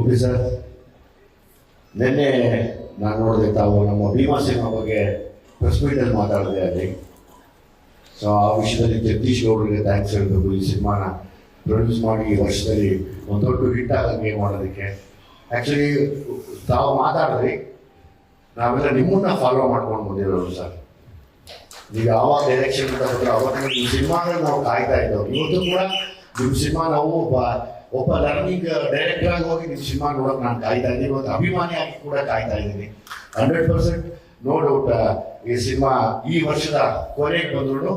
Okay sir, ನಿನ್ನೆ ನಾನು ನೋಡಿದೆ ತಾವು ನಮ್ಮ ಭೀಮಾ ಸಿನಿಮಾ ಬಗ್ಗೆ ಪ್ರೆಸ್ ಮೀಟಲ್ಲಿ ಮಾತಾಡಿದೆ ಅಲ್ಲಿ. ಸೊ ಆ ವಿಷಯದಲ್ಲಿ ಜಗದೀಶ್ ಗೌಡರಿಗೆ ಥ್ಯಾಂಕ್ಸ್ ಹೇಳಬೇಕು. ಈ ಸಿನಿಮಾನ ಪ್ರೊಡ್ಯೂಸ್ ಮಾಡಿ ಈ ವರ್ಷದಲ್ಲಿ ಒಂದು ದೊಡ್ಡ ಹಿಟ್ ಆಗಂಗೆ ಮಾಡೋದಕ್ಕೆ. ಆ್ಯಕ್ಚುಲಿ ತಾವು ಮಾತಾಡಿದ್ರಿ, ನಾವೆಲ್ಲ ನಿಮ್ಮನ್ನ ಫಾಲೋ ಮಾಡ್ಕೊಂಡು ಬಂದಿರೋರು ಸರ್. ನೀವು ಯಾವಾಗ ಡೈರೆಕ್ಷನ್ ಅಂತ ಬಂದ್ರೆ ಅವತ್ತು ನಿಮ್ಮ ಸಿನಿಮಾಗಳು ನಾವು ಕಾಯ್ತಾ ಇದ್ದವು. ಇವತ್ತು ಕೂಡ ನಿಮ್ಮ ಸಿನಿಮಾ ನಾವು ಒಬ್ಬ ಲರ್ನಿಂಗ್ ಡೈರೆಕ್ಟರ್ ಆಗಿ ಹೋಗಿ ನಿಮ್ಮ ಸಿನಿಮಾ ನೋಡೋಕೆ ನಾನು ಕಾಯ್ತಾ ಇದ್ದೀನಿ. ಇವತ್ತು ಅಭಿಮಾನಿಯಾಗಿ ಕೂಡ ಕಾಯ್ತಾ ಇದ್ದೀನಿ. 100% ನೋ ಡೌಟ್ ಈ ಸಿನಿಮಾ ಈ ವರ್ಷದ ಕೊನೆಗೆ ಬಂದ್ರು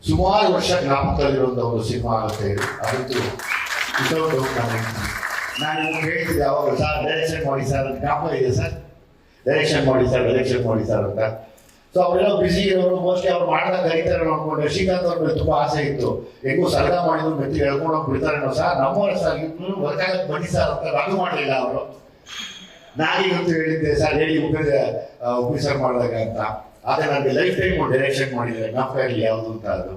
ಸುಮಾರು ವರ್ಷ ಜ್ಞಾಪಕದಲ್ಲಿರುವಂಥ ಒಂದು ಸಿನಿಮಾ ಆಗುತ್ತೆ. ಅದಂತೂ ವಿತೌಟ್ ಡೌಟ್. ನಾನು ನಿಮ್ಗೆ ಹೇಳ್ತಿದ್ದೆ ಯಾವಾಗ ಸರ್ ಡೈರೆಕ್ಷನ್ ಮಾಡಿ ಸರ್, ಜ್ಞಾಪಕ ಇದೆ ಸರ್, ಡೈರೆಕ್ಷನ್ ಮಾಡಿ ಸರ್ ಅಂತ. ಸೊ ಅವರೆಲ್ಲ ಬ್ಯುಸಿ ಇರೋರು, ಮೋಸ್ಟ್ಲಿ ಅವ್ರು ಮಾಡಿದಾಗ ಕರೀತಾರೆ ನೋಡ್ಕೊಂಡು. ಶ್ರೀಕಾಂತ್ ಅವ್ರ ಮೇಲೆ ತುಂಬ ಆಸೆ ಇತ್ತು, ಹೆಂಗೂ ಸರ್ಗ ಮಾಡಿದ್ರು ಮೆತ್ತಿ ಹೇಳ್ಕೊಂಡು ಬಿಡ್ತಾರೇನೋ ಸರ್, ನಮ್ಮವರ ಸರ್ ಇನ್ನು ವರ್ಕಾಗಕ್ಕೆ ಬನ್ನಿ ಸರ್ ಅಂತ. ಅದು ಮಾಡಲಿಲ್ಲ ಅವರು. ನಾನೀಗಂತೂ ಹೇಳಿದ್ದೆ ಸರ್ ಹೇಳಿ ಉಪ್ಪಿ ಸರ್ ಮಾಡಿದಾಗ ಅಂತ. ಆದರೆ ನನಗೆ ಲೈಫ್ ಟೈಮ್ ಡೈರೆಕ್ಷನ್ ಮಾಡಿದ್ದಾರೆ, ಜ್ಞಾಪಕ ಇರಲಿ ಯಾವುದು ಅಂತ ಅದು.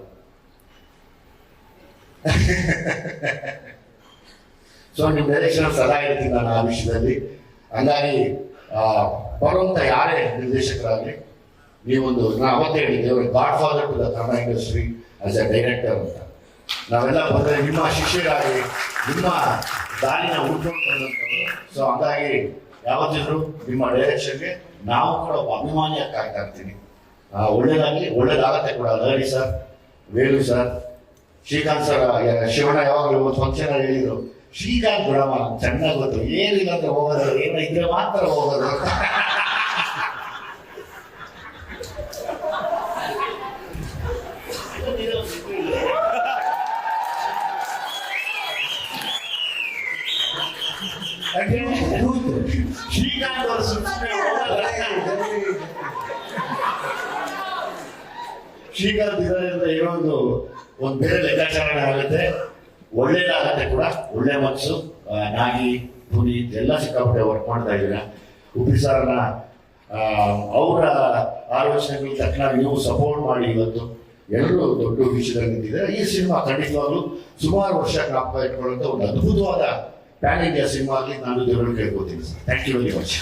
ಸೊ ನಿಮ್ಮ ಡೈರೆಕ್ಷನ್ ಸದಾ ಇರ್ತೀನಿ ನಾನು ಆ ವಿಷಯದಲ್ಲಿ. ಹಂಗಾಗಿ ಬರುವಂಥ ಯಾರೇ ನಿರ್ದೇಶಕರಾಗಲಿ, ನೀವೊಂದು ನಾನು ಅವತ್ತೇ ಹೇಳಿದ್ದೆ, godfather to the Kannada industry as a director ಅಂತ. ನಾವೆಲ್ಲ ಬಂದರೆ ನಿಮ್ಮ ಶಿಷ್ಯರಾಗಿ ನಿಮ್ಮ ದಾರಿನ ಉಳ್ಕೊಂಡು ಬಂದಂಥವ್ರು. ಸೊ ಹಂಗಾಗಿ ಯಾವತ್ತಿದ್ರು ನಿಮ್ಮ ಡೈರೆಕ್ಷನ್ಗೆ ನಾವು ಕೂಡ ಒಬ್ಬ ಅಭಿಮಾನಿಯಾಗಿ ಕಾಯ್ತಾ ಇರ್ತೀನಿ. ಒಳ್ಳೇದಾಗಲಿ, ಒಳ್ಳೇದಾಗತ್ತೆ ಕೂಡ. Lahari sir, Velu sir, Srikanth sir, Shivanna ಯಾವಾಗಲೂ ಒಂದು ಫಂಕ್ಷನ್ ಹೇಳಿದ್ರು, ಶ್ರೀಕಾಂತ್ ಬಿಡಮ್ಮ ಚೆನ್ನಾಗಿ ಗೊತ್ತು, ಏನಿಲ್ಲ ಅಂದ್ರೆ ಹೋಗೋದು, ಏನೋ ಇದ್ರೆ ಮಾತ್ರ ಹೋಗೋದು ಅಂತ. ಶ್ರೀಕಾಂತ್ ಅವರು ಶ್ರೀಕಾಂತ್ ಇದರಿಂದ ಏನೋ ಒಂದು ಬೇರೆ ಲೆಕ್ಕಾಚಾರಣೆ ಆಗುತ್ತೆ, ಒಳ್ಳೇದಾಗತ್ತೆ ಕೂಡ. ಒಳ್ಳೆ ಮನಸ್ಸು. ನಾಗಿ ಪುನೀತ್ ಎಲ್ಲ ಸಿಕ್ಕಾಪಟ್ಟೆ ವರ್ಕ್ ಮಾಡ್ತಾ ಇದ್ದೀರಾ. ಉಪ್ಪಿ ಸರ್ನ ಅವರ ಆಲೋಚನೆಗಳು ತಕ್ಷಣ ನೀವು ಸಪೋರ್ಟ್ ಮಾಡಿ ಇವತ್ತು ಎಲ್ಲರೂ ದೊಡ್ಡ ವಿಷಯದಲ್ಲಿ ನಿಂತಿದ್ದಾರೆ. ಈ ಸಿನಿಮಾ ಖಂಡಿತವಾಗ್ಲೂ ಸುಮಾರು ವರ್ಷ ಜ್ಞಾಪಕ ಇಟ್ಕೊಳ್ಳುವಂಥ ಒಂದು ಅದ್ಭುತವಾದ ಪ್ಯಾನ್ ಇಂಡಿಯಾ ಸಿನಿಮಾ ಆಗಲಿ ನಾನು ದೇವರಲ್ಲಿ ಕೇಳ್ಕೊತೀನಿ sir. Thank you very much.